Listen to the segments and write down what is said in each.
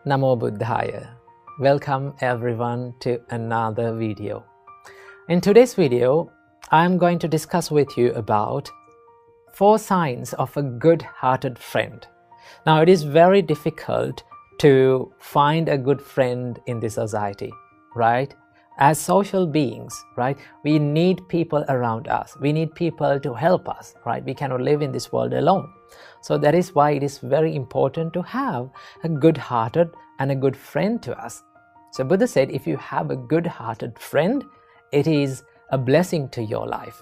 Namo Buddhaya. Welcome everyone to another video. In today's video, I'm going to discuss with you about 4 signs of a good-hearted friend. Now, it is very difficult to find a good friend in this society, right? As social beings, right, we need people around us. We need people to help us, right? We cannot live in this world alone. So that is why it is very important to have a good-hearted and a good friend to us. So Buddha said, if you have a good-hearted friend, it is a blessing to your life.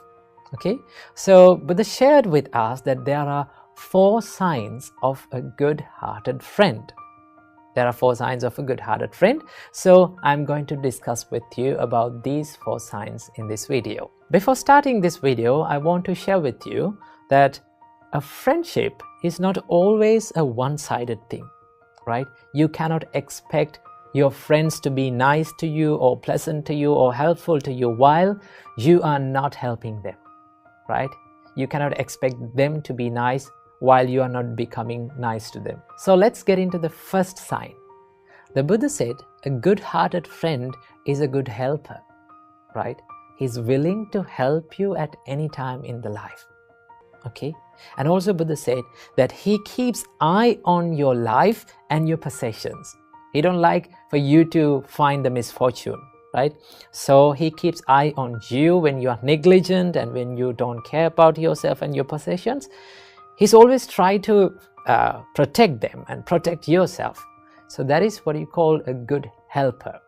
Okay? So Buddha shared with us that there are 4 signs of a good-hearted friend. There are 4 signs of a good-hearted friend. So I'm going to discuss with you about these 4 signs in this video. Before starting this video, I want to share with you that a friendship is not always a one-sided thing, right? You cannot expect your friends to be nice to you or pleasant to you or helpful to you while you are not helping them, right? You cannot expect them to be nice while you are not becoming nice to them. So let's get into the first sign. The Buddha said a good-hearted friend is a good helper, right? He's willing to help you at any time in the life. Okay? And also Buddha said that he keeps eye on your life and your possessions. He don't like for you to find the misfortune, right? So he keeps eye on you when you are negligent and when you don't care about yourself and your possessions. He's always tried to protect them and protect yourself. So that is what you call a good helper.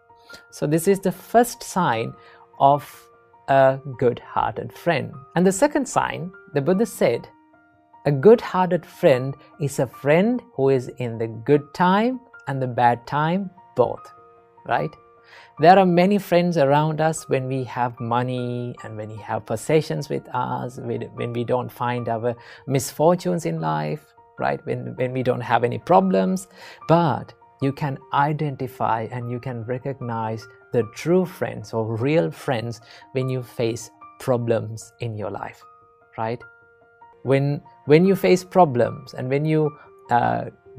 So this is the first sign of a good-hearted friend. And the second sign, the Buddha said, a good-hearted friend is a friend who is in the good time and the bad time both, right? There are many friends around us when we have money and when we have possessions with us, when we don't find our misfortunes in life, right? When we don't have any problems. But you can identify and you can recognize the true friends or real friends when you face problems in your life, right? When you face problems and when you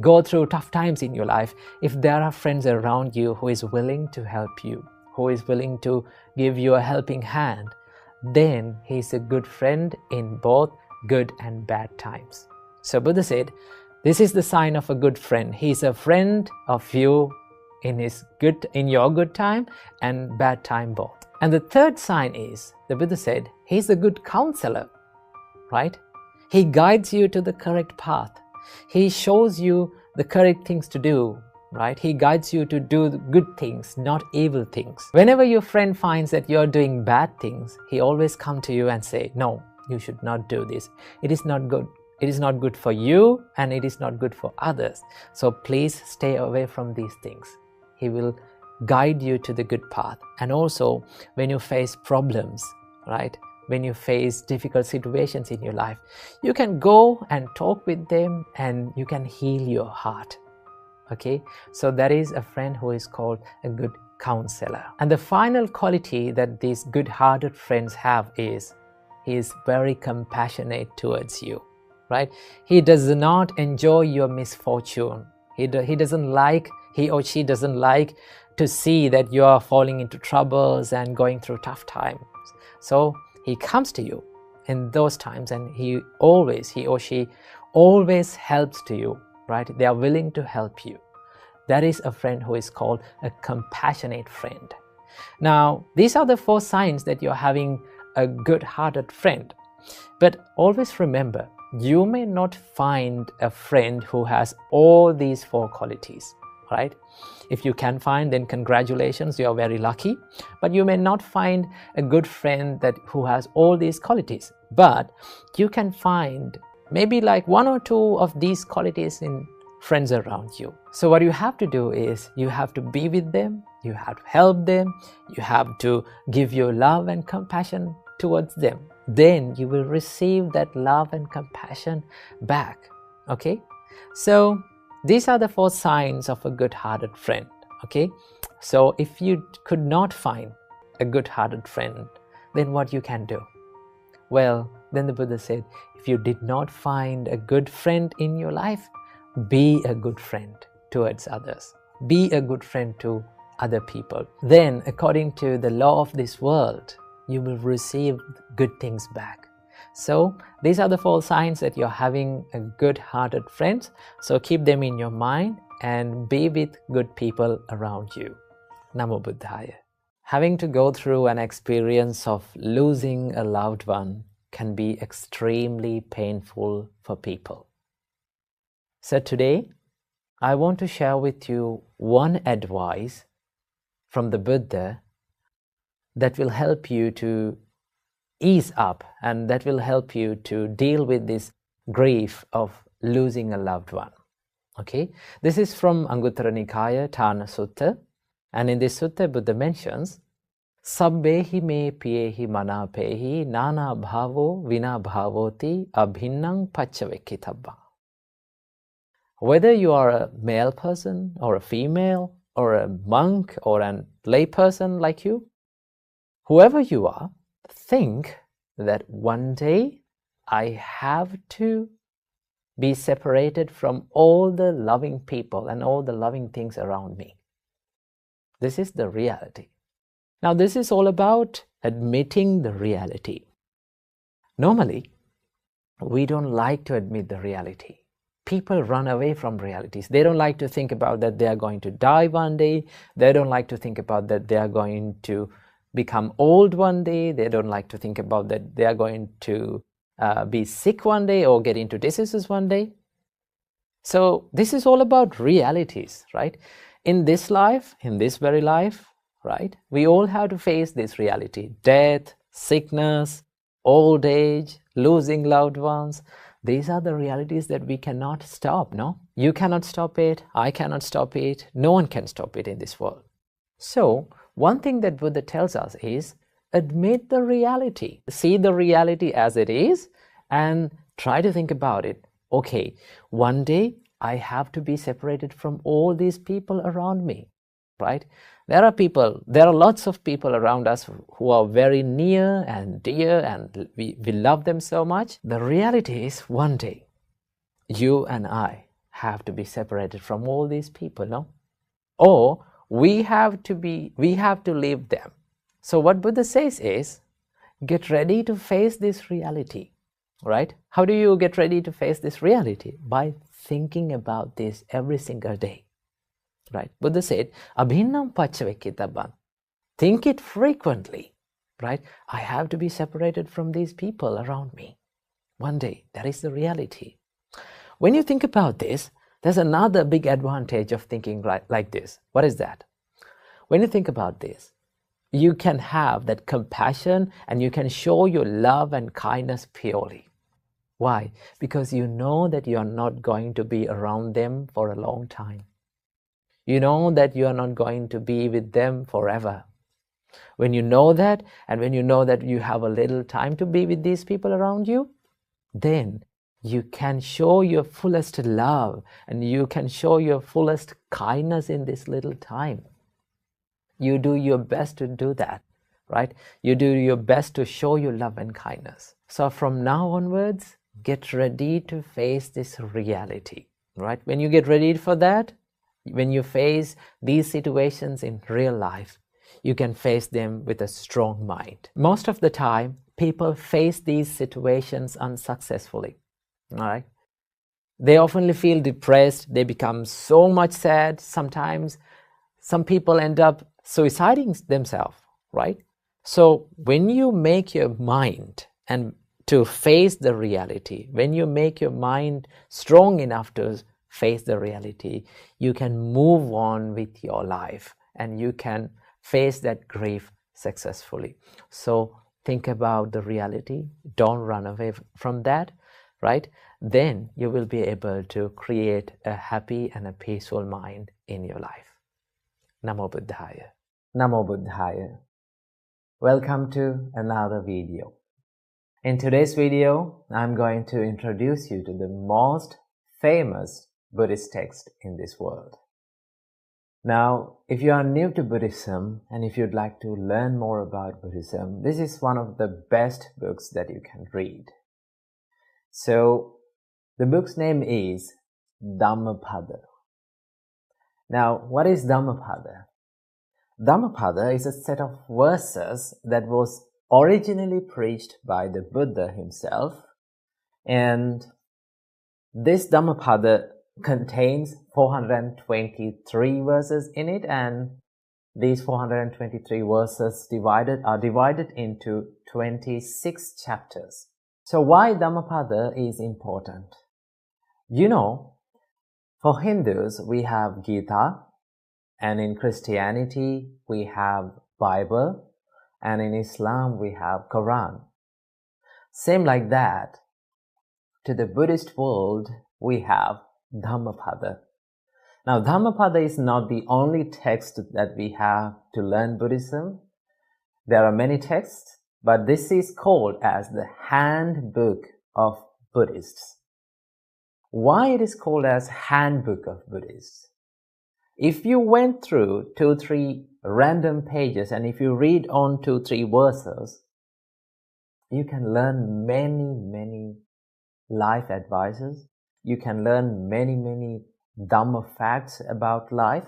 go through tough times in your life, if there are friends around you who is willing to help you, who is willing to give you a helping hand, then he is a good friend in both good and bad times. So Buddha said, this is the sign of a good friend. He is a friend of you in your good time and bad time both. And the third sign is, the Buddha said, he is a good counselor, right? He guides you to the correct path. He shows you the correct things to do, right? He guides you to do the good things, not evil things. Whenever your friend finds that you're doing bad things, he always comes to you and say, no, you should not do this. It is not good. It is not good for you and it is not good for others. So please stay away from these things. He will guide you to the good path. And also when you face problems, right? When you face difficult situations in your life, you can go and talk with them and you can heal your heart. Okay, so that is a friend who is called a good counselor. And the final quality that these good-hearted friends have is he is very compassionate towards you, right? He does not enjoy your misfortune. He or she doesn't like to see that you are falling into troubles and going through tough times. So he comes to you in those times and he or she always helps to you, right? They are willing to help you. That is a friend who is called a compassionate friend. Now, these are the 4 signs that you're having a good-hearted friend. But always remember, you may not find a friend who has all these 4 qualities, right? If you can find, then congratulations, you are very lucky. But you may not find a good friend who has all these qualities. But you can find maybe like 1 or 2 of these qualities in friends around you. So what you have to do is you have to be with them, you have to help them, you have to give your love and compassion towards them. Then you will receive that love and compassion back. Okay? So these are the 4 signs of a good-hearted friend, okay? So if you could not find a good-hearted friend, then what you can do? Well, then the Buddha said, if you did not find a good friend in your life, be a good friend towards others, Be a good friend to other people. Then, according to the law of this world, you will receive good things back. So, these are the 4 signs that you're having a good-hearted friend. So, keep them in your mind and be with good people around you. Namo Buddhaya. Having to go through an experience of losing a loved one can be extremely painful for people. So today, I want to share with you one advice from the Buddha that will help you to ease up and that will help you to deal with this grief of losing a loved one. Okay, this is from Anguttara Nikaya, Thana Sutta, and in this sutta, Buddha mentions, Sabbehi me piyehi manapehi nana bhavo vina bhavoti abhinnang paccavekkitabba. Whether you are a male person or a female or a monk or a lay person like you, whoever you are, think that one day I have to be separated from all the loving people and all the loving things around me. This is the reality. Now, this is all about admitting the reality. Normally, we don't like to admit the reality. People run away from realities. They don't like to think about that they are going to die one day. They don't like to think about that they are going to become old one day. They don't like to think about that they are going to be sick one day or get into diseases one day. So this is all about realities, right? In this life, in this very life, right, we all have to face this reality. Death, sickness, old age, losing loved ones. These are the realities that we cannot stop, no? You cannot stop it, I cannot stop it, no one can stop it in this world. So, one thing that Buddha tells us is, admit the reality. See the reality as it is and try to think about it. Okay, one day I have to be separated from all these people around me, right? There are lots of people around us who are very near and dear and we love them so much. The reality is one day you and I have to be separated from all these people, no? Or we have to leave them. So what Buddha says is, get ready to face this reality, right? How do you get ready to face this reality? By thinking about this every single day. Right? Buddha said, Abhinnam paccavekkitabba. Think it frequently, right? I have to be separated from these people around me. One day, that is the reality. When you think about this, there's another big advantage of thinking like this. What is that? When you think about this, you can have that compassion and you can show your love and kindness purely. Why? Because you know that you are not going to be around them for a long time. You know that you are not going to be with them forever. When you know that, and when you know that you have a little time to be with these people around you, then you can show your fullest love and you can show your fullest kindness in this little time. You do your best to do that, right? You do your best to show your love and kindness. So from now onwards, get ready to face this reality, right? When you get ready for that, when you face these situations in real life, you can face them with a strong mind. Most of the time, people face these situations unsuccessfully, all right? They often feel depressed, they become so much sad. Sometimes some people end up suiciding themselves, right? So when you make your mind and to face the reality, when you make your mind strong enough to face the reality, you can move on with your life and you can face that grief successfully. So think about the reality, don't run away from that, right? Then you will be able to create a happy and a peaceful mind in your life. Namo Buddhaya. Namo Buddhaya. Welcome to another video. In today's video, I'm going to introduce you to the most famous Buddhist text in this world. Now, if you are new to Buddhism and if you'd like to learn more about Buddhism, this is one of the best books that you can read. So, the book's name is Dhammapada. Now, what is Dhammapada? Dhammapada is a set of verses that was originally preached by the Buddha himself, and this Dhammapada contains 423 verses in it, and these 423 verses are divided into 26 chapters. So why Dhammapada is important? You know, for Hindus we have Gita, and in Christianity we have Bible, and in Islam we have Quran. Same like that, to the Buddhist world we have Dhammapada. Now, Dhammapada is not the only text that we have to learn Buddhism. There are many texts, but this is called as the handbook of Buddhists. Why it is called as handbook of Buddhists? If you went through 2-3 random pages and if you read on 2-3 verses, you can learn many life advices. You can learn many Dhamma facts about life.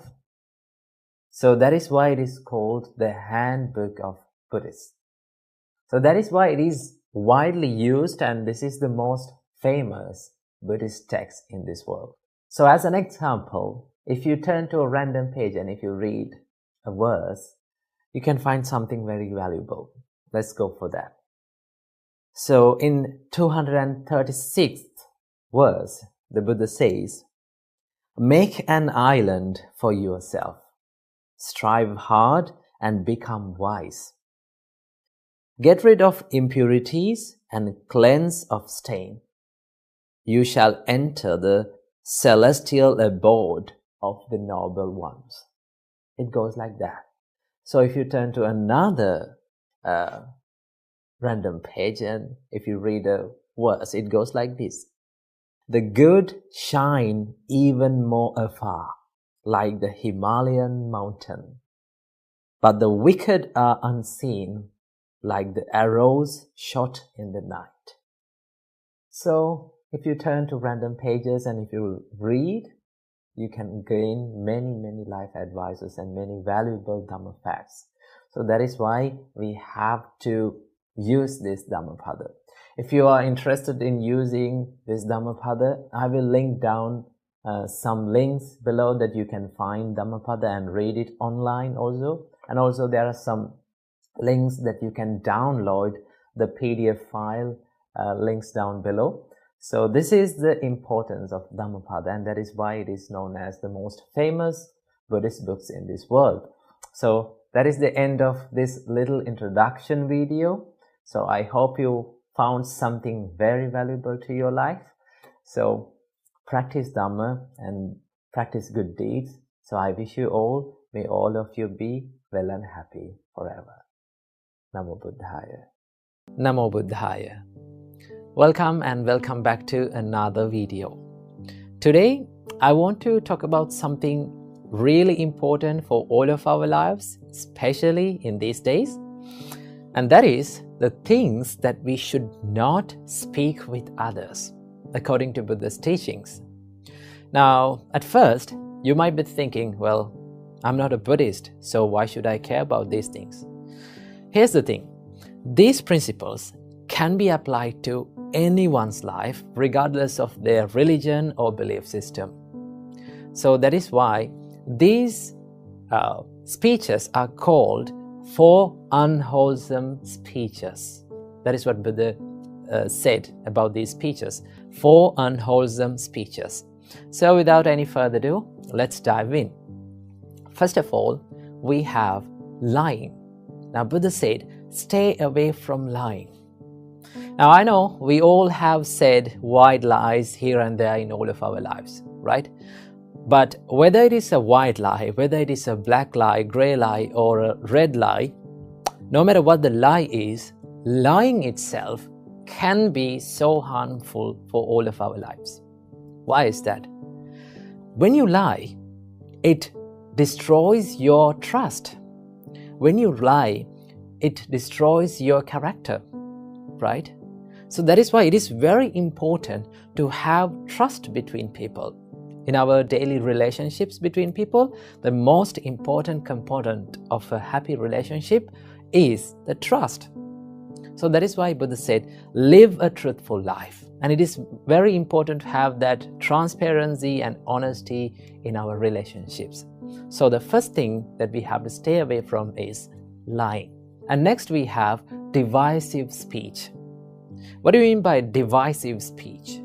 So that is why it is called the handbook of Buddhists. So that is why it is widely used, and this is the most famous Buddhist text in this world. So as an example, if you turn to a random page and if you read a verse, you can find something very valuable. Let's go for that. So in 236th verse, the Buddha says, "Make an island for yourself. Strive hard and become wise. Get rid of impurities and cleanse of stain. You shall enter the celestial abode of the noble ones." It goes like that. So if you turn to another random page and if you read a verse, it goes like this. "The good shine even more afar, like the Himalayan mountain. But the wicked are unseen, like the arrows shot in the night." So, if you turn to random pages and if you read, you can gain many life advices and many valuable Dhamma facts. So that is why we have to use this Dhammapada. If you are interested in using this Dhammapada, I will link down some links below that you can find Dhammapada and read it online also. And also there are some links that you can download the PDF file links down below. So this is the importance of Dhammapada, and that is why it is known as the most famous Buddhist books in this world. So that is the end of this little introduction video. So I hope you found something very valuable to your life. So practice Dhamma and practice good deeds. So I wish you all, may all of you be well and happy forever. Namo Buddhaya. Namo Buddhaya. Welcome and welcome back to another video. Today, I want to talk about something really important for all of our lives, especially in these days. And that is the things that we should not speak with others, according to Buddha's teachings. Now, at first, you might be thinking, well, I'm not a Buddhist, so why should I care about these things? Here's the thing. These principles can be applied to anyone's life, regardless of their religion or belief system. So that is why these speeches are called 4 unwholesome speeches. That is what Buddha said about these speeches. 4 unwholesome speeches. So without any further ado, let's dive in. First of all, we have lying. Now Buddha said, stay away from lying. Now I know we all have said white lies here and there in all of our lives, right? But whether it is a white lie, whether it is a black lie, grey lie, or a red lie, no matter what the lie is, lying itself can be so harmful for all of our lives. Why is that? When you lie, it destroys your trust. When you lie, it destroys your character, right? So that is why it is very important to have trust between people. in our daily relationships between people, the most important component of a happy relationship is the trust. So that is why Buddha said, live a truthful life. And it is very important to have that transparency and honesty in our relationships. So the first thing that we have to stay away from is lying. And next we have divisive speech. What do you mean by divisive speech?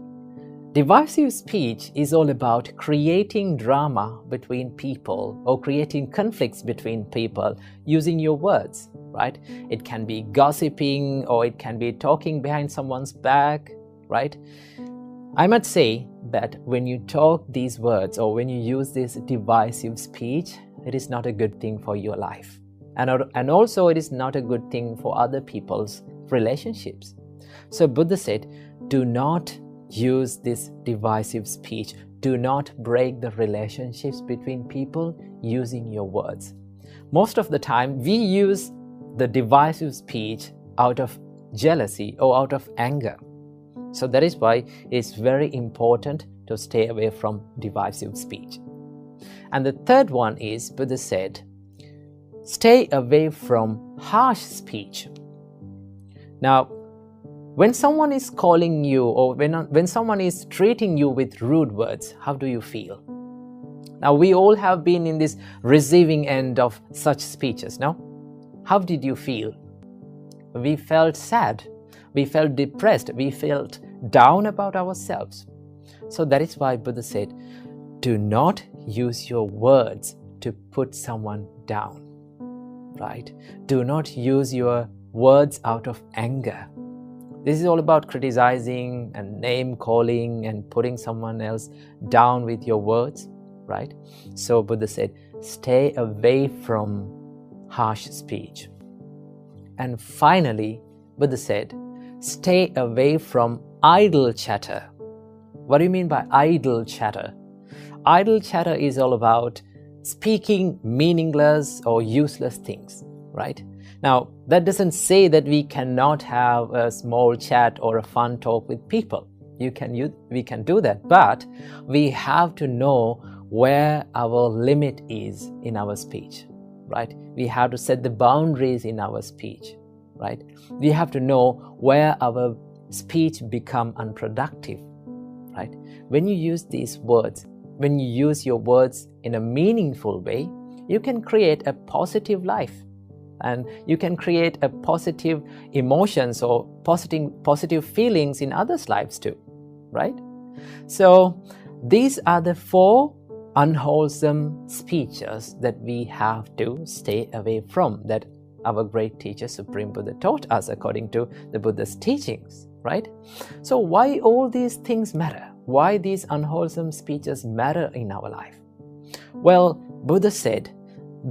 Divisive speech is all about creating drama between people or creating conflicts between people using your words, right? It can be gossiping or it can be talking behind someone's back, right? I must say that when you talk these words or when you use this divisive speech, it is not a good thing for your life. And also it is not a good thing for other people's relationships. So Buddha said, do not use this divisive speech. Do not break the relationships between people using your words. Most of the time, we use the divisive speech out of jealousy or out of anger. So that is why it's very important to stay away from divisive speech. And the third one is, Buddha said, stay away from harsh speech. Now, when someone is calling you or when someone is treating you with rude words, how do you feel? Now, we all have been in this receiving end of such speeches, no? How did you feel? We felt sad, we felt depressed, we felt down about ourselves. So that is why Buddha said, do not use your words to put someone down, right? Do not use your words out of anger. This is all about criticizing and name calling and putting someone else down with your words, right? So Buddha said, stay away from harsh speech. And finally, Buddha said, stay away from idle chatter. What do you mean by idle chatter? Idle chatter is all about speaking meaningless or useless things, right? Now, that doesn't say that we cannot have a small chat or a fun talk with people. We can do that, but we have to know where our limit is in our speech, right? We have to set the boundaries in our speech, right? We have to know where our speech become unproductive, right? When you use these words, when you use your words in a meaningful way, you can create a positive life. And you can create a positive emotions or positive feelings in others' lives too, right? So these are the 4 unwholesome speeches that we have to stay away from, that our great teacher Supreme Buddha taught us according to the Buddha's teachings, right? So why all these things matter? Why these unwholesome speeches matter in our life? Well, Buddha said,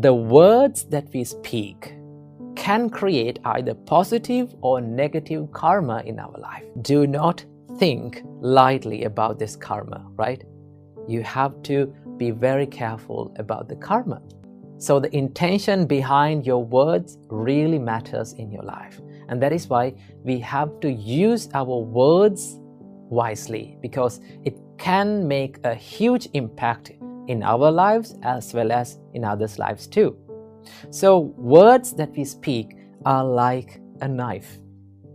the words that we speak can create either positive or negative karma in our life. Do not think lightly about this karma, right? You have to be very careful about the karma. So the intention behind your words really matters in your life. And that is why we have to use our words wisely, because it can make a huge impact in our lives as well as in others' lives too. So words that we speak are like a knife,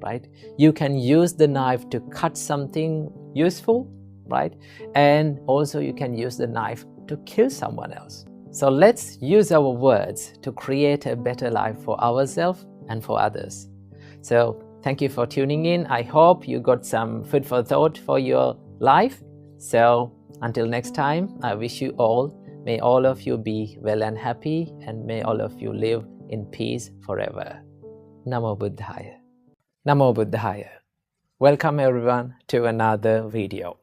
right? You can use the knife to cut something useful, right? And also you can use the knife to kill someone else. So let's use our words to create a better life for ourselves and for others. So thank you for tuning in. I hope you got some food for thought for your life. So until next time, I wish you all, may all of you be well and happy, and may all of you live in peace forever. Namo Buddhaya. Namo Buddhaya. Welcome everyone to another video.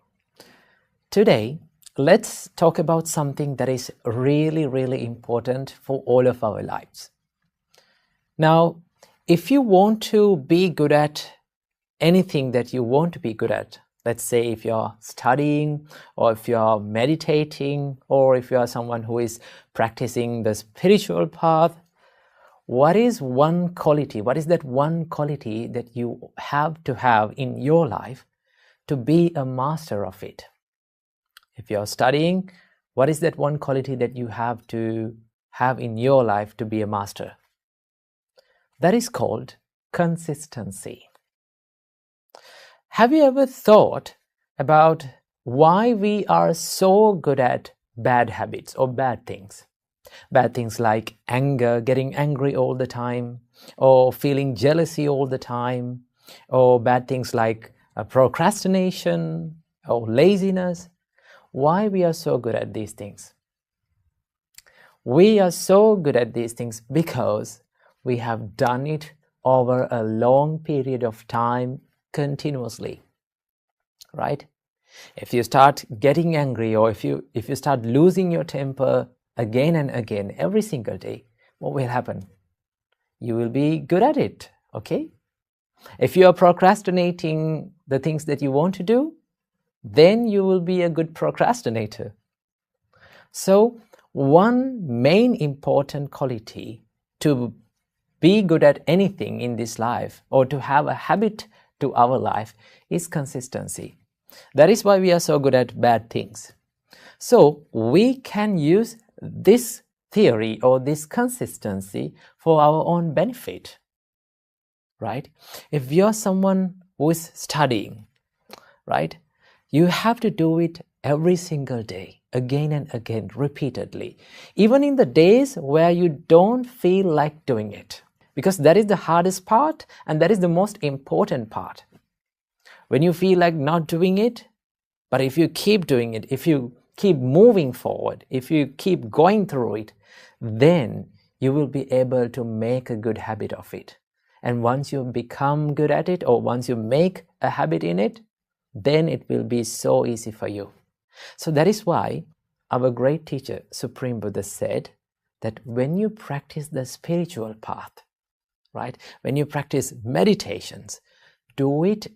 Today, let's talk about something that is really, really important for all of our lives. Now, if you want to be good at anything that you want to be good at, let's say if you're studying, or if you're meditating, or if you are someone who is practicing the spiritual path, what is that one quality that you have to have in your life to be a master of it? If you're studying, what is that one quality that you have to have in your life to be a master? That is called consistency. Have you ever thought about why we are so good at bad habits or bad things? Bad things like anger, getting angry all the time, or feeling jealousy all the time, or bad things like procrastination or laziness. Why we are so good at these things? We are so good at these things because we have done it over a long period of time continuously, right? If you start getting angry, or if you start losing your temper again and again every single day, what will happen? You will be good at it, okay? If you are procrastinating the things that you want to do, then you will be a good procrastinator. So one main important quality to be good at anything in this life, or to have a habit to our life, is consistency. That is why we are so good at bad things. So we can use this theory or this consistency for our own benefit, right? If you're someone who is studying, right, you have to do it every single day, again and again, repeatedly, even in the days where you don't feel like doing it, because that is the hardest part and that is the most important part. When you feel like not doing it, but if you keep doing it, if you keep moving forward, if you keep going through it, then you will be able to make a good habit of it. And once you become good at it, or once you make a habit in it, then it will be so easy for you. So that is why our great teacher, Supreme Buddha, said that when you practice the spiritual path, right, when you practice meditations, do it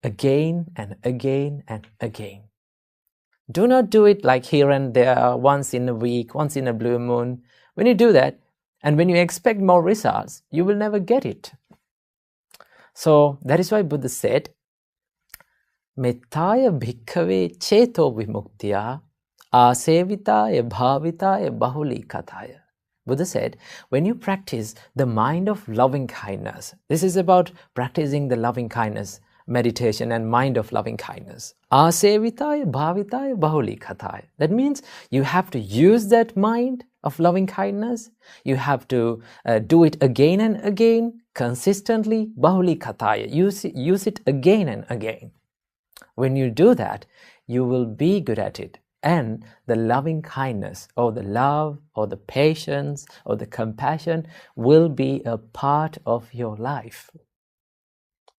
again and again and again. Do not do it like here and there, once in a week, once in a blue moon. When you do that, and when you expect more results, you will never get it. So that is why Buddha said, Mettaya bhikkhave cheto vimuktya asevitaya bhavitaya bahuli kataya. Buddha said, when you practice the mind of loving kindness, this is about practicing the loving kindness, meditation and mind of loving kindness. Asevitaya bhavitaya bahuli kataya. That means you have to use that mind of loving kindness. You have to do it again and again, consistently, bahuli kataya. Use it again and again. When you do that, you will be good at it. And the loving kindness, or the love, or the patience, or the compassion will be a part of your life.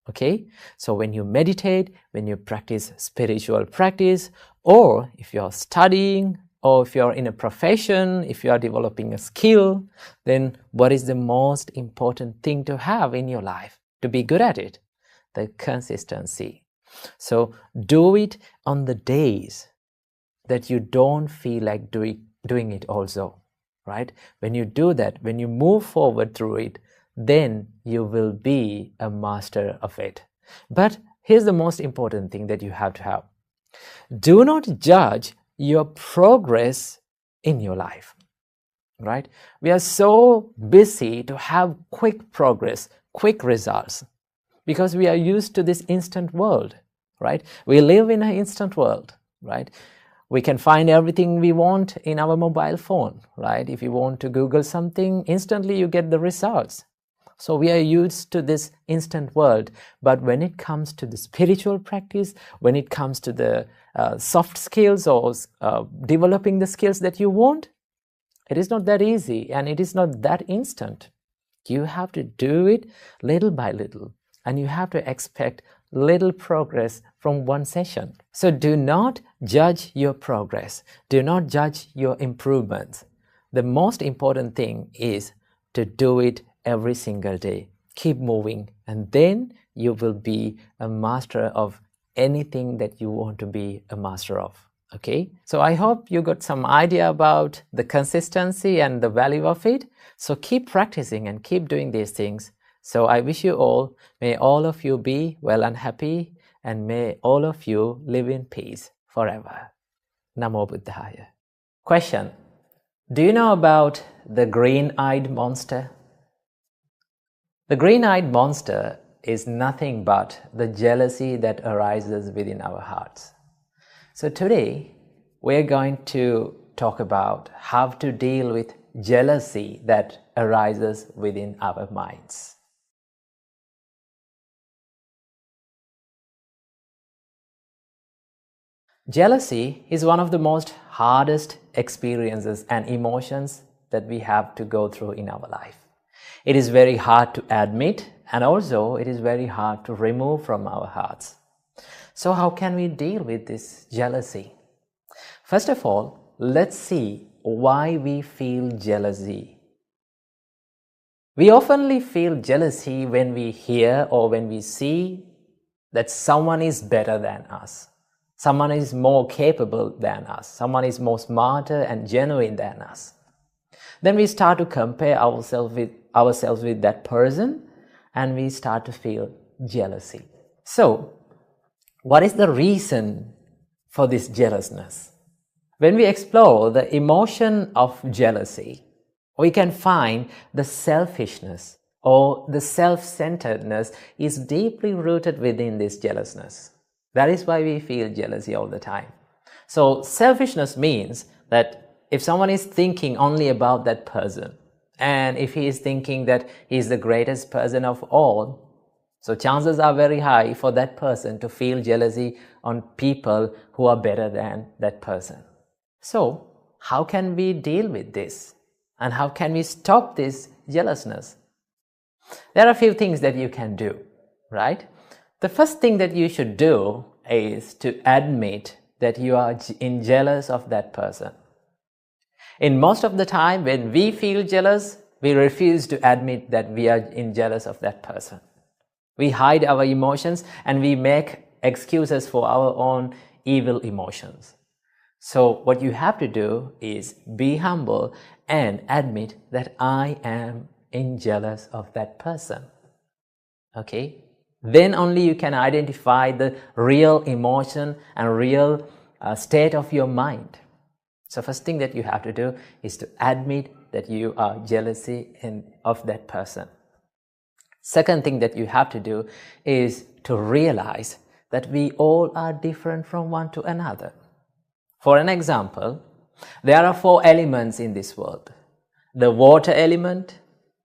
Okay? So when you meditate, when you practice spiritual practice, or if you're studying, or if you're in a profession, if you are developing a skill, then what is the most important thing to have in your life to be good at it? The consistency. So do it on the days that you don't feel like doing it also, right? When you do that, when you move forward through it, then you will be a master of it. But here's the most important thing that you have to have. Do not judge your progress in your life, right? We are so busy to have quick progress, quick results, because we are used to this instant world, right? We live in an instant world, right? We can find everything we want in our mobile phone, right? If you want to Google something, instantly you get the results. So we are used to this instant world. But when it comes to the spiritual practice, when it comes to the soft skills or developing the skills that you want, it is not that easy and it is not that instant. You have to do it little by little, and you have to expect little progress from one session. So do not judge your progress. Do not judge your improvements. The most important thing is to do it every single day. Keep moving, and then you will be a master of anything that you want to be a master of. Okay? So I hope you got some idea about the consistency and the value of it. So keep practicing and keep doing these things. So I wish you all, may all of you be well and happy, and may all of you live in peace forever. Namo Buddhaya. Question: do you know about the green-eyed monster? The green-eyed monster is nothing but the jealousy that arises within our hearts. So today, we're going to talk about how to deal with jealousy that arises within our minds. Jealousy is one of the most hardest experiences and emotions that we have to go through in our life. It is very hard to admit, and also it is very hard to remove from our hearts. So how can we deal with this jealousy? First of all, let's see why we feel jealousy. We often feel jealousy when we hear or when we see that someone is better than us. Someone is more capable than us. Someone is more smarter and genuine than us. Then we start to compare ourselves with that person, and we start to feel jealousy. So, what is the reason for this jealousness? When we explore the emotion of jealousy, we can find the selfishness or the self-centeredness is deeply rooted within this jealousness. That is why we feel jealousy all the time. So selfishness means that if someone is thinking only about that person, and if he is thinking that he is the greatest person of all, so chances are very high for that person to feel jealousy on people who are better than that person. So how can we deal with this? And how can we stop this jealousness? There are a few things that you can do, right? The first thing that you should do is to admit that you are jealous of that person. In most of the time, when we feel jealous, we refuse to admit that we are jealous of that person. We hide our emotions and we make excuses for our own evil emotions. So what you have to do is be humble and admit that I am jealous of that person. Okay? Then only you can identify the real emotion and real state of your mind. So first thing that you have to do is to admit that you are jealous of that person. Second thing that you have to do is to realize that we all are different from one to another. For an example, there are 4 elements in this world: the water element,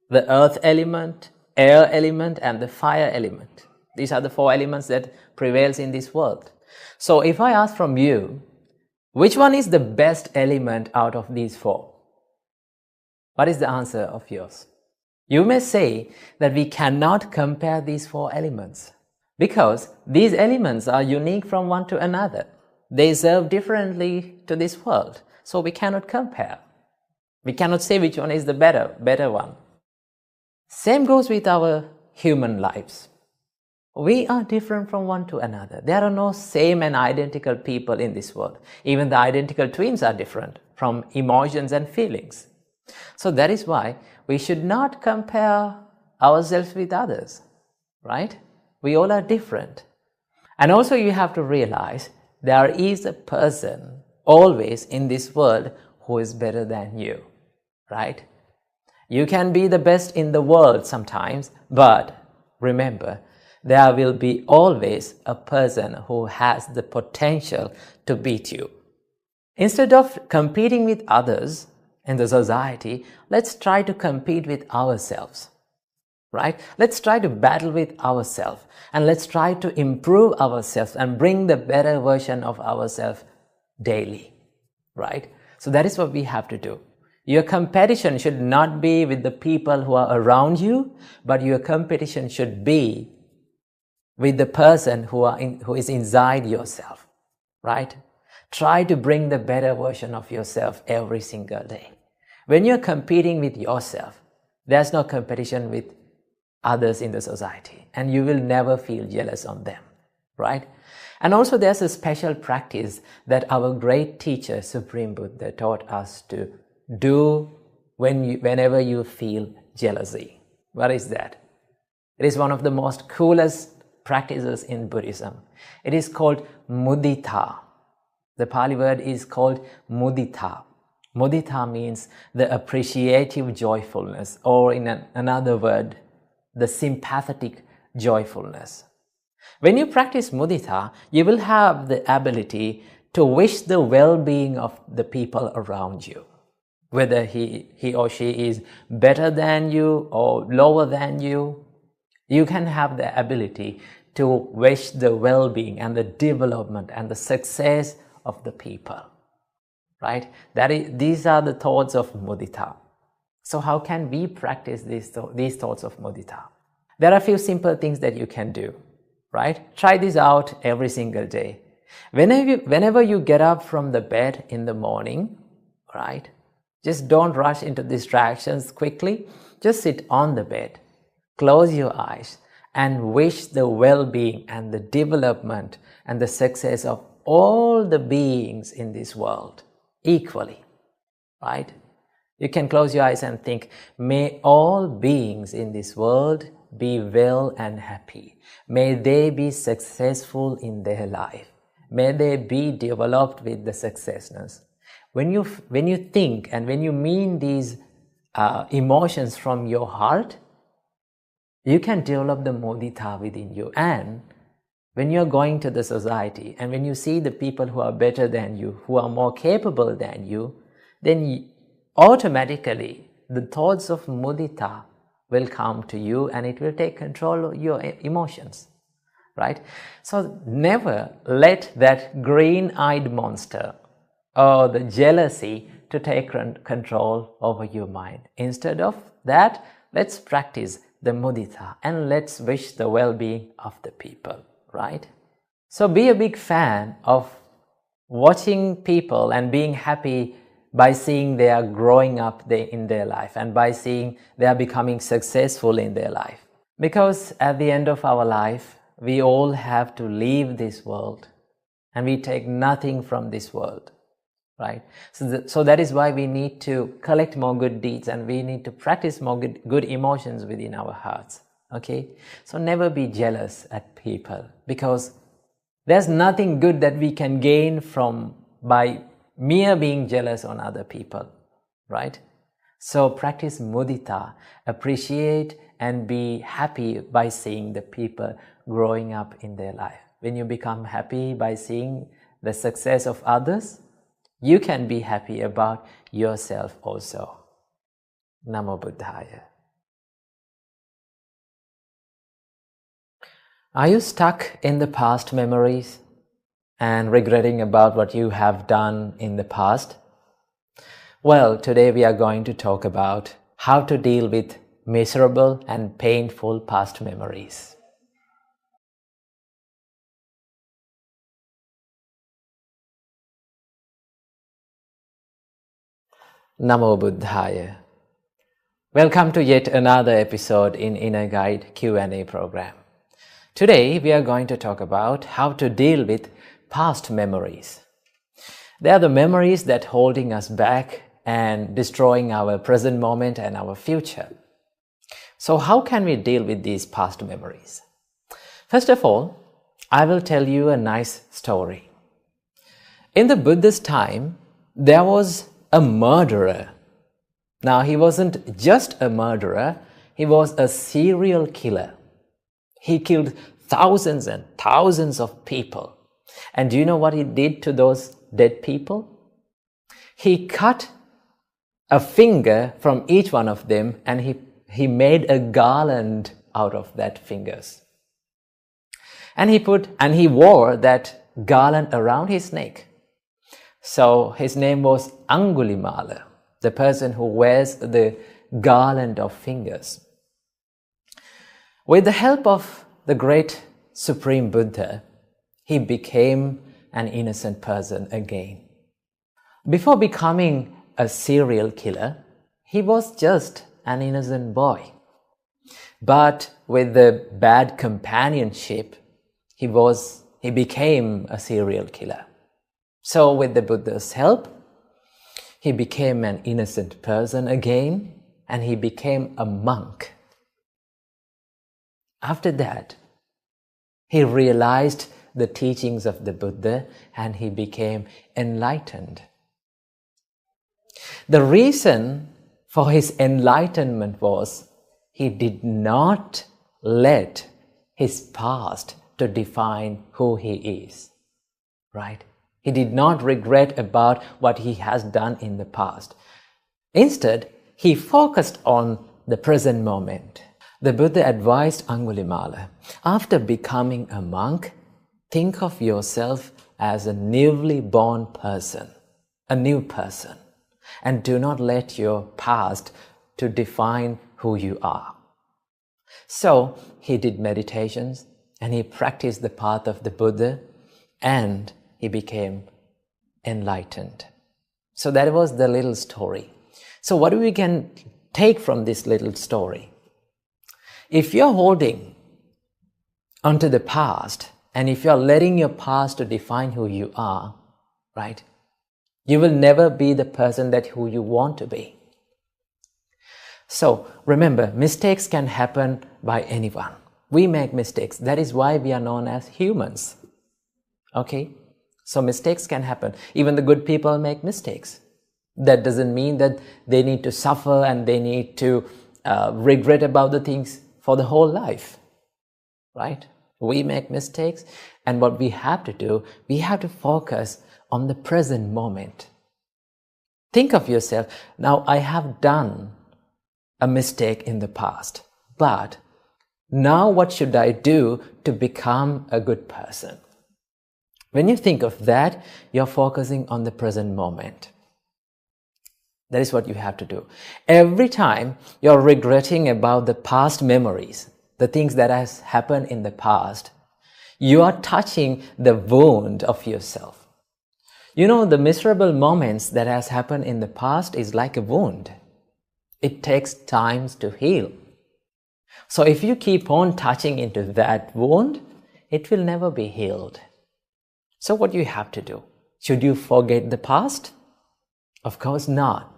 the earth element, air element, and the fire element. These are the 4 elements that prevails in this world. So if I ask from you, which one is the best element out of these 4? What is the answer of yours? You may say that we cannot compare these 4 elements because these elements are unique from one to another. They serve differently to this world, so we cannot compare. We cannot say which one is the better one. Same goes with our human lives. We are different from one to another. There are no same and identical people in this world. Even the identical twins are different from emotions and feelings. So that is why we should not compare ourselves with others, right? We all are different. And also you have to realize there is a person always in this world who is better than you, right? You can be the best in the world sometimes, but remember, there will be always a person who has the potential to beat you. Instead of competing with others in the society, let's try to compete with ourselves, right? Let's try to battle with ourselves, and let's try to improve ourselves and bring the better version of ourselves daily, right? So that is what we have to do. Your competition should not be with the people who are around you, but your competition should be with the person who is inside yourself, right? Try to bring the better version of yourself every single day. When you're competing with yourself, there's no competition with others in the society, and you will never feel jealous on them, right? And also there's a special practice that our great teacher, Supreme Buddha, taught us to do whenever you feel jealousy. What is that? It is one of the most coolest practices in Buddhism. It is called mudita. The Pali word is called mudita. Mudita means the appreciative joyfulness, or in another word, the sympathetic joyfulness. When you practice mudita, you will have the ability to wish the well-being of the people around you. Whether he or she is better than you or lower than you, you can have the ability to wish the well-being and the development and the success of the people. Right? These are the thoughts of mudita. So how can we practice these thoughts of mudita? There are a few simple things that you can do. Right? Try this out every single day. Whenever you get up from the bed in the morning, right? Just don't rush into distractions quickly. Just sit on the bed, close your eyes, and wish the well-being and the development and the success of all the beings in this world equally, right? You can close your eyes and think, may all beings in this world be well and happy. May they be successful in their life. May they be developed with the successness. When you think and when you mean these emotions from your heart, you can develop the mudita within you. And when you're going to the society and when you see the people who are better than you, who are more capable than you, then automatically the thoughts of mudita will come to you and it will take control of your emotions, right? So never let that green-eyed monster or the jealousy to take control over your mind. Instead of that, let's practice the mudita and let's wish the well-being of the people, right? So be a big fan of watching people and being happy by seeing they are growing up in their life and by seeing they are becoming successful in their life. Because at the end of our life, we all have to leave this world and we take nothing from this world, right? So that is why we need to collect more good deeds and we need to practice more good emotions within our hearts, okay? So never be jealous at people, because there's nothing good that we can gain by mere being jealous on other people, right? So practice mudita, appreciate and be happy by seeing the people growing up in their life. When you become happy by seeing the success of others, you can be happy about yourself also. Namo Buddhaya. Are you stuck in the past memories and regretting about what you have done in the past? Well, today we are going to talk about how to deal with miserable and painful past memories. Namo Buddhaya. Welcome to yet another episode in Inner Guide Q&A program. Today we are going to talk about how to deal with past memories. They are the memories that are holding us back and destroying our present moment and our future. So how can we deal with these past memories? First of all, I will tell you a nice story. In the Buddhist time, there was a murderer. Now, he wasn't just a murderer, he was a serial killer. He killed thousands and thousands of people. And do you know what he did to those dead people? He cut a finger from each one of them and he made a garland out of that fingers. And he wore that garland around his neck. So his name was Angulimala, the person who wears the garland of fingers. With the help of the great Supreme Buddha, he became an innocent person again. Before becoming a serial killer, he was just an innocent boy. But with the bad companionship, he became a serial killer. So with the Buddha's help, he became an innocent person again, and he became a monk. After that, he realized the teachings of the Buddha and he became enlightened. The reason for his enlightenment was he did not let his past to define who he is, right? He did not regret about what he has done in the past. Instead, he focused on the present moment. The Buddha advised Angulimala, after becoming a monk, think of yourself as a newly born person, a new person, and do not let your past to define who you are. So he did meditations and he practiced the path of the Buddha and he became enlightened. So that was the little story. So what we can take from this little story? If you're holding onto the past and if you're letting your past to define who you are, right, you will never be the person that who you want to be. So remember, mistakes can happen by anyone. We make mistakes. That is why we are known as humans. Okay? So mistakes can happen. Even the good people make mistakes. That doesn't mean that they need to suffer and they need to regret about the things for the whole life. Right? We make mistakes, and what we have to do, we have to focus on the present moment. Think of yourself, now I have done a mistake in the past, but now what should I do to become a good person? When you think of that, you're focusing on the present moment. That is what you have to do. Every time you're regretting about the past memories, the things that has happened in the past, you are touching the wound of yourself. You know, the miserable moments that has happened in the past is like a wound. It takes time to heal. So if you keep on touching into that wound, it will never be healed. So what you have to do? Should you forget the past? Of course not.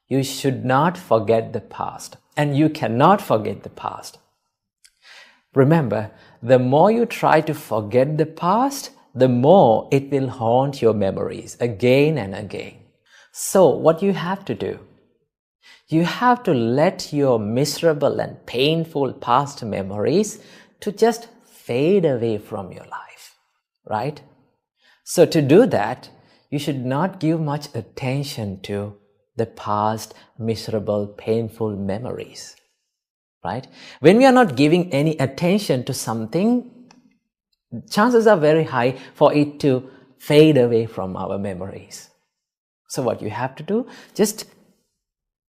You should not forget the past, and you cannot forget the past. Remember, the more you try to forget the past, the more it will haunt your memories again and again. So what you have to do? You have to let your miserable and painful past memories to just fade away from your life, right? So to do that, you should not give much attention to the past miserable, painful memories, right? When we are not giving any attention to something, chances are very high for it to fade away from our memories. So what you have to do, just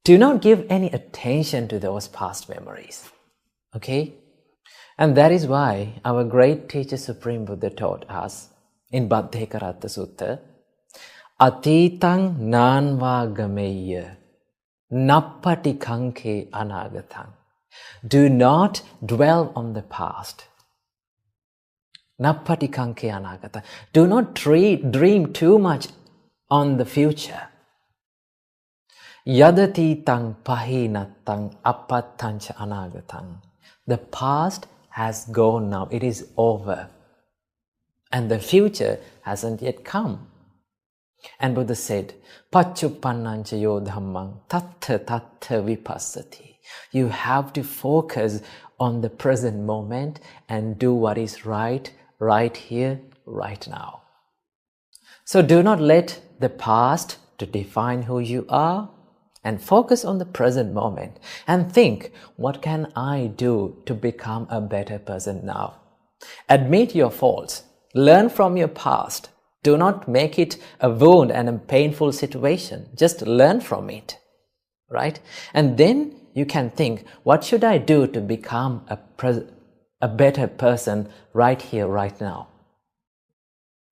do not give any attention to those past memories, okay? And that is why our great teacher Supreme Buddha taught us in Bhaddekaratta Sutta, Atitang nanva gameya nappati kanke anagatang. Do not dwell on the past. Nappati kanke anagatang. Do not dream too much on the future. Yadati tang pahinatang apattancha anagatang. The past has gone now. It is over. And the future hasn't yet come. And Buddha said, Paccupannancha yo dhammang tattha tattha vipassati. You have to focus on the present moment and do what is right here, right now. So do not let the past to define who you are, and focus on the present moment and think, what can I do to become a better person now? Admit your faults. Learn from your past. Do not make it a wound and a painful situation. Just learn from it, right? And then you can think, what should I do to become a better person right here, right now?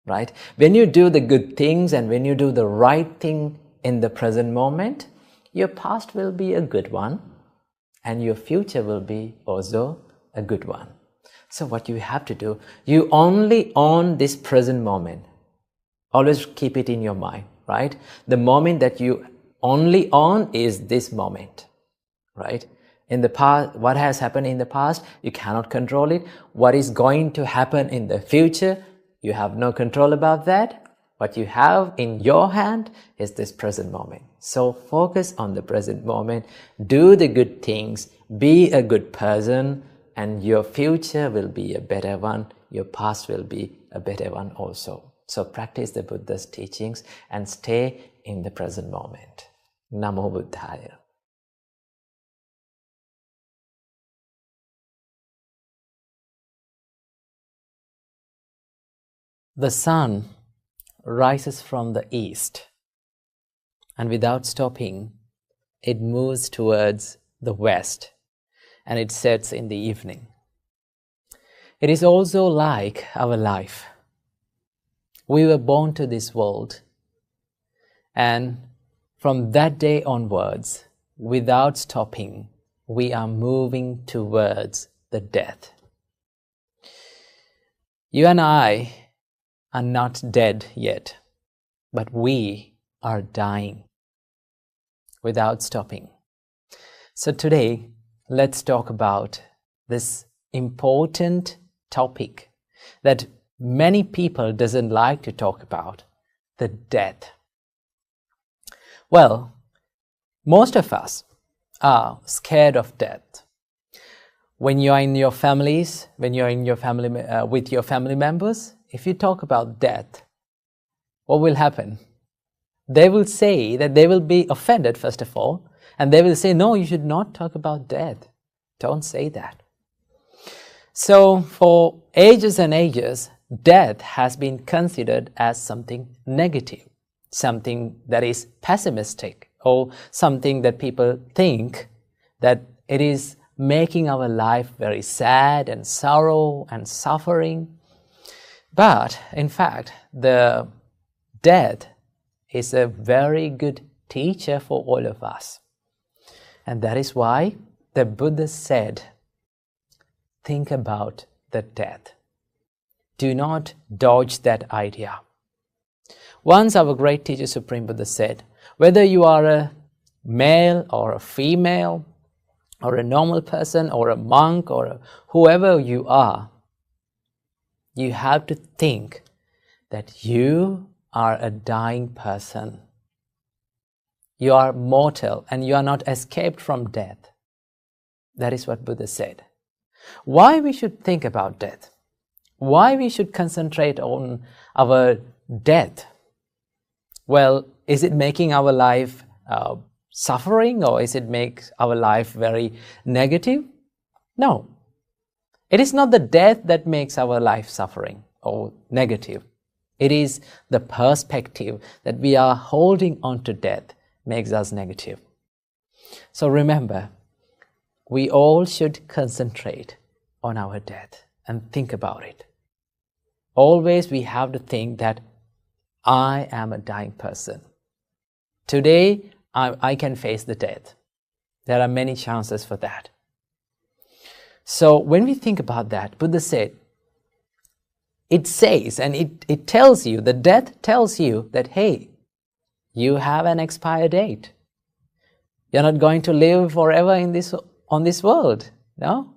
Right? When you do the good things and when you do the right thing in the present moment, your past will be a good one and your future will be also a good one. So what you have to do, you only own this present moment. Always keep it in your mind, right? The moment that you only own is this moment, right? In the past, what has happened in the past, you cannot control it. What is going to happen in the future, You have no control about that. What you have in your hand is this present moment. So focus on the present moment, do the good things, be a good person, and your future will be a better one, your past will be a better one also. So practice the Buddha's teachings and stay in the present moment. Namo Buddhaya. The sun rises from the east, and without stopping, it moves towards the west, and it sets in the evening. It is also like our life. We were born to this world, and from that day onwards, without stopping, we are moving towards the death. You and I are not dead yet, but we are dying without stopping. So today, let's talk about this important topic that many people doesn't like to talk about, the death. Well, most of us are scared of death. When you are in your families, when you're in your family with your family members, if you talk about death, what will happen? They will say that they will be offended, first of all, and they will say, no, you should not talk about death. Don't say that. So for ages and ages, death has been considered as something negative, something that is pessimistic, or something that people think that it is making our life very sad and sorrow and suffering. But in fact, the death is a very good teacher for all of us. And that is why the Buddha said, think about the death. Do not dodge that idea. Once our great teacher Supreme Buddha said, whether you are a male or a female, or a normal person, or a monk, or whoever you are, you have to think that you are a dying person. You are mortal and you are not escaped from death. That is what Buddha said. Why we should think about death? Why we should concentrate on our death? Well, is it making our life suffering, or is it make our life very negative? No. It is not the death that makes our life suffering or negative. It is the perspective that we are holding on to death makes us negative. So remember, we all should concentrate on our death and think about it. Always we have to think that I am a dying person. Today, I can face the death. There are many chances for that. So when we think about that, Buddha said, it says and it tells you, the death tells you that, hey, you have an expire date. You're not going to live forever on this world. No?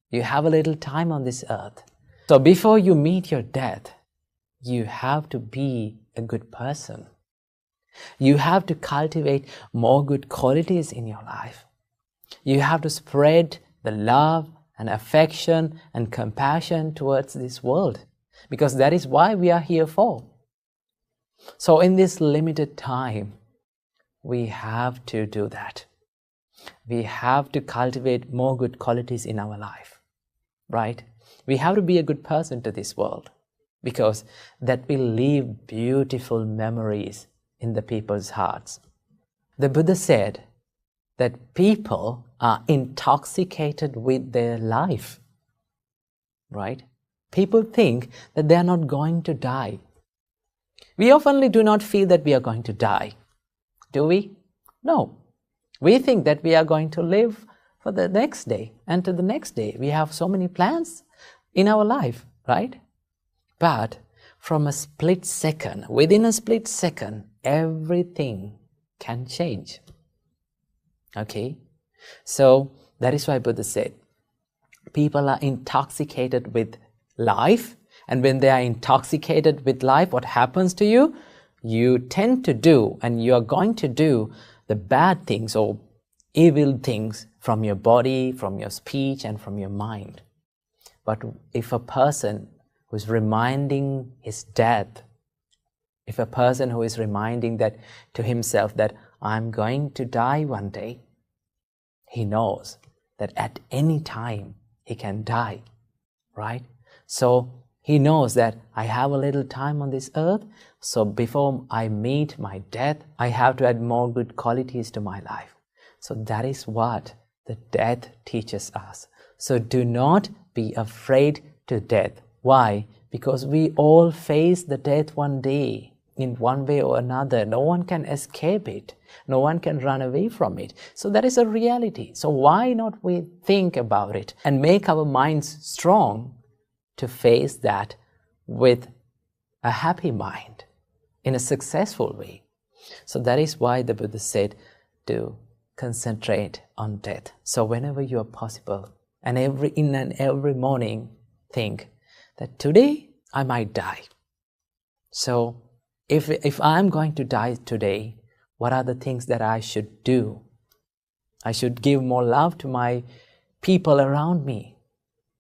You have a little time on this earth. So before you meet your death, you have to be a good person. You have to cultivate more good qualities in your life. You have to spread the love and affection and compassion towards this world, because that is why we are here for. So in this limited time, we have to do that. We have to cultivate more good qualities in our life, right? We have to be a good person to this world, because that will leave beautiful memories in the people's hearts. The Buddha said that people are intoxicated with their life, right? People think that they are not going to die. We oftenly do not feel that we are going to die, do we? No. We think that we are going to live for the next day and to the next day. We have so many plans in our life, right? But from a split second, within a split second, everything can change. Okay? So that is why Buddha said, people are intoxicated with life And when they are intoxicated with life, what happens to you? You tend to do, and you are going to do the bad things or evil things from your body, from your speech, and from your mind. But if a person who is reminding his death, if a person who is reminding that to himself that I'm going to die one day, he knows that at any time he can die, right? So he knows that I have a little time on this earth, so before I meet my death, I have to add more good qualities to my life. So that is what the death teaches us. So do not be afraid to death. Why? Because we all face the death one day, in one way or another. No one can escape it. No one can run away from it. So that is a reality. So why not we think about it and make our minds strong to face that with a happy mind, in a successful way. So that is why the Buddha said to concentrate on death. So whenever you are possible, and every morning, think that today I might die. So if I'm going to die today, what are the things that I should do? I should give more love to my people around me.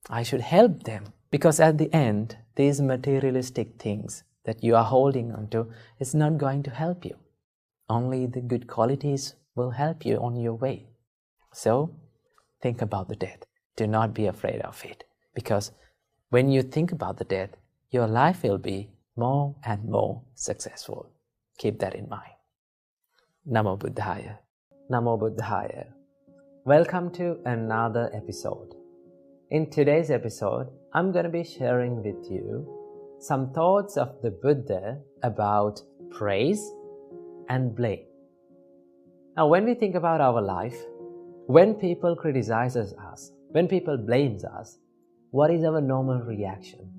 I should help them. Because at the end, these materialistic things that you are holding onto is not going to help you. Only the good qualities will help you on your way. So think about the death. Do not be afraid of it. Because when you think about the death, your life will be more and more successful. Keep that in mind. Namo Buddhaya. Namo Buddhaya. Welcome to another episode. In today's episode, I'm going to be sharing with you some thoughts of the Buddha about praise and blame. Now, when we think about our life, when people criticize us, when people blame us, what is our normal reaction?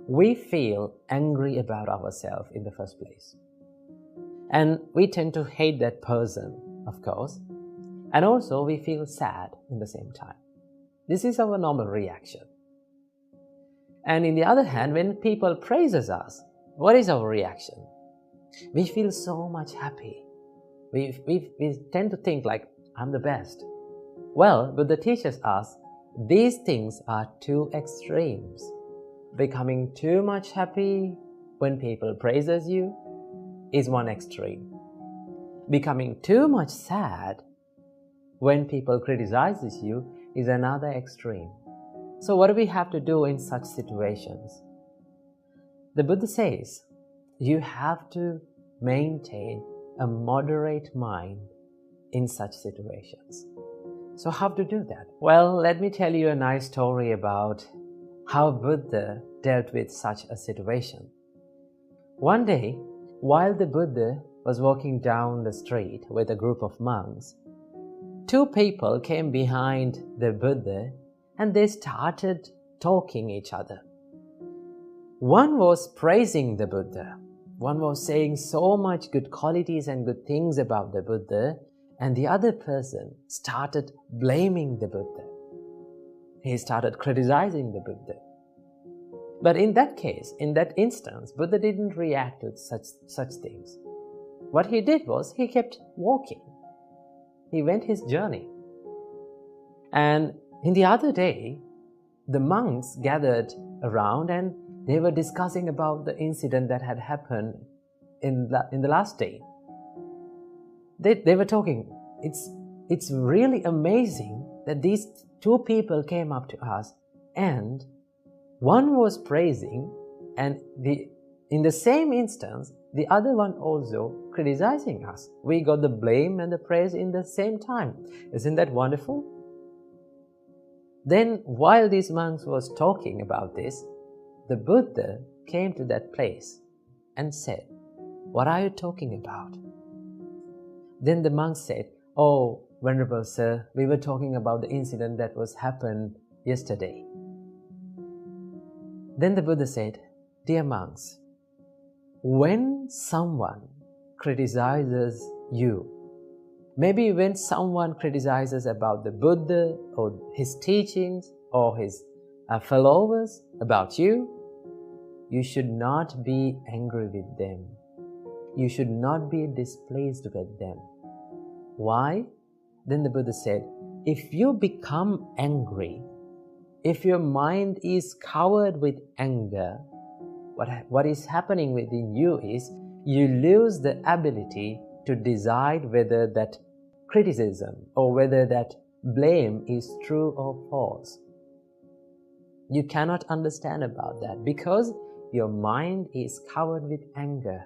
We feel angry about ourselves in the first place. And we tend to hate that person, of course. And also we feel sad in the same time. This is our normal reaction. And on the other hand, when people praise us, what is our reaction? We feel so much happy. We tend to think like, I'm the best. Well, Buddha teaches us these things are two extremes. Becoming too much happy when people praises you is one extreme. Becoming too much sad when people criticizes you is another extreme. So what do we have to do in such situations? The Buddha says you have to maintain a moderate mind in such situations. So how to do that? Well, let me tell you a nice story about how Buddha dealt with such a situation. One day, while the Buddha was walking down the street with a group of monks, two people came behind the Buddha and they started talking each other. One was praising the Buddha. One was saying so much good qualities and good things about the Buddha, and the other person started blaming the Buddha. He started criticizing the Buddha. But in that case, in that instance, Buddha didn't react to such things. What he did was he kept walking. He went his journey. And in the other day, the monks gathered around and they were discussing about the incident that had happened in the last day. They were talking, it's really amazing that these two people came up to us and one was praising and in the same instance, the other one also criticizing us. We got the blame and the praise in the same time. Isn't that wonderful? Then while these monks was talking about this, the Buddha came to that place and said, "What are you talking about?" Then the monks said, "Oh, Venerable Sir, we were talking about the incident that was happened yesterday." Then the Buddha said, "Dear monks, when someone criticizes you, maybe when someone criticizes about the Buddha or his teachings or his followers about you, you should not be angry with them. You should not be displeased with them. Why? Then the Buddha said, if you become angry, if your mind is covered with anger, what is happening within you is you lose the ability to decide whether that criticism or whether that blame is true or false. You cannot understand about that because your mind is covered with anger.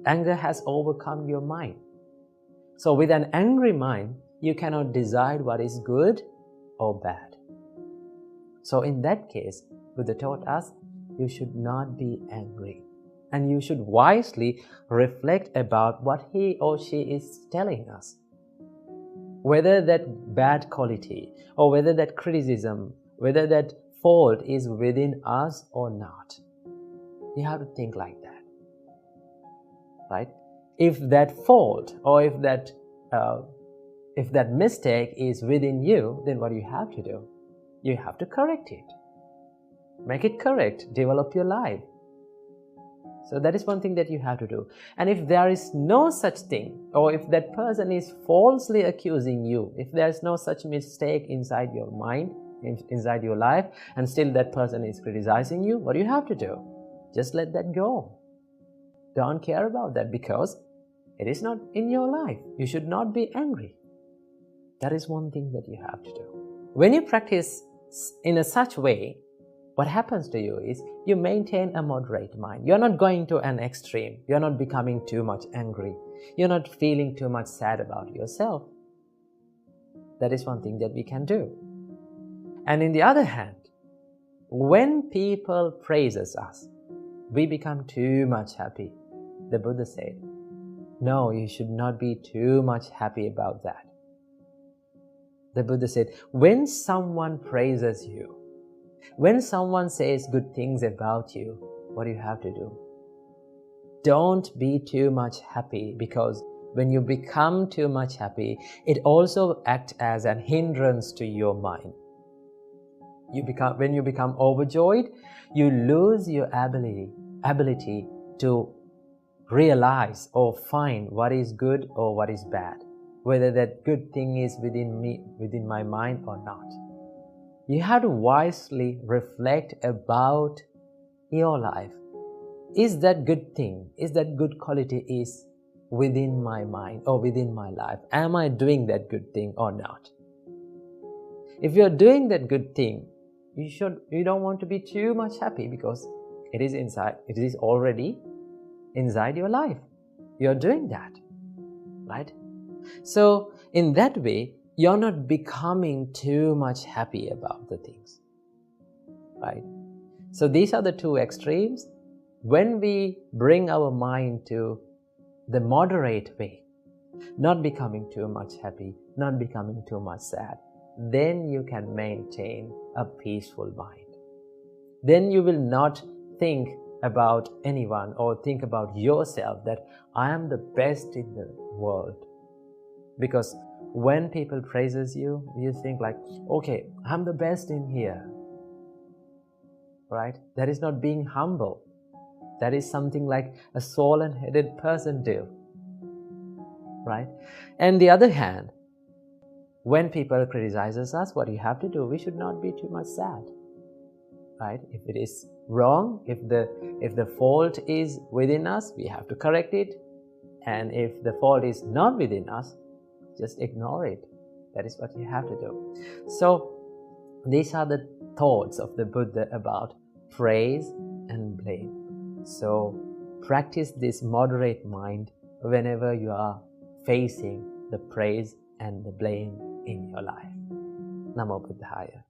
Anger has overcome your mind. So with an angry mind, you cannot decide what is good or bad. So in that case, Buddha taught us, you should not be angry. And you should wisely reflect about what he or she is telling us. Whether that bad quality or whether that criticism, whether that fault is within us or not. You have to think like that. Right? If that fault or if that mistake is within you, then what do you have to do? You have to correct it. Make it correct. Develop your life. So that is one thing that you have to do. And if there is no such thing, or if that person is falsely accusing you, if there is no such mistake inside your mind, inside your life, and still that person is criticizing you, what do you have to do? Just let that go. Don't care about that because it is not in your life. You should not be angry. That is one thing that you have to do. When you practice in a such way, what happens to you is you maintain a moderate mind. You're not going to an extreme. You're not becoming too much angry. You're not feeling too much sad about yourself. That is one thing that we can do. And in the other hand, when people praises us, we become too much happy. The Buddha said, no, you should not be too much happy about that. The Buddha said, when someone praises you, when someone says good things about you, what do you have to do? Don't be too much happy, because when you become too much happy, it also acts as a hindrance to your mind. When you become overjoyed, you lose your ability to realize or find what is good or what is bad, whether that good thing is within my mind or not. You have to wisely reflect about your life. Is that good thing, is that good quality is within my mind or within my life? Am I doing that good thing or not? If you're doing that good thing, you don't want to be too much happy because it is already inside your life. You're doing that, right? So in that way, you're not becoming too much happy about the things, right? So these are the two extremes. When we bring our mind to the moderate way, not becoming too much happy, not becoming too much sad, then you can maintain a peaceful mind. Then you will not think about anyone or think about yourself that I am the best in the world. Because when people praises you, you think like, okay, I'm the best in here, right? That is not being humble. That is something like a swollen-headed person do, right? And the other hand, when people criticizes us, what you have to do, we should not be too much sad, right? If it is wrong, if the fault is within us, we have to correct it. And if the fault is not within us, just ignore it. That is what you have to do. So these are the thoughts of the Buddha about praise and blame. So practice this moderate mind whenever you are facing the praise and the blame in your life. Namo Buddhaya.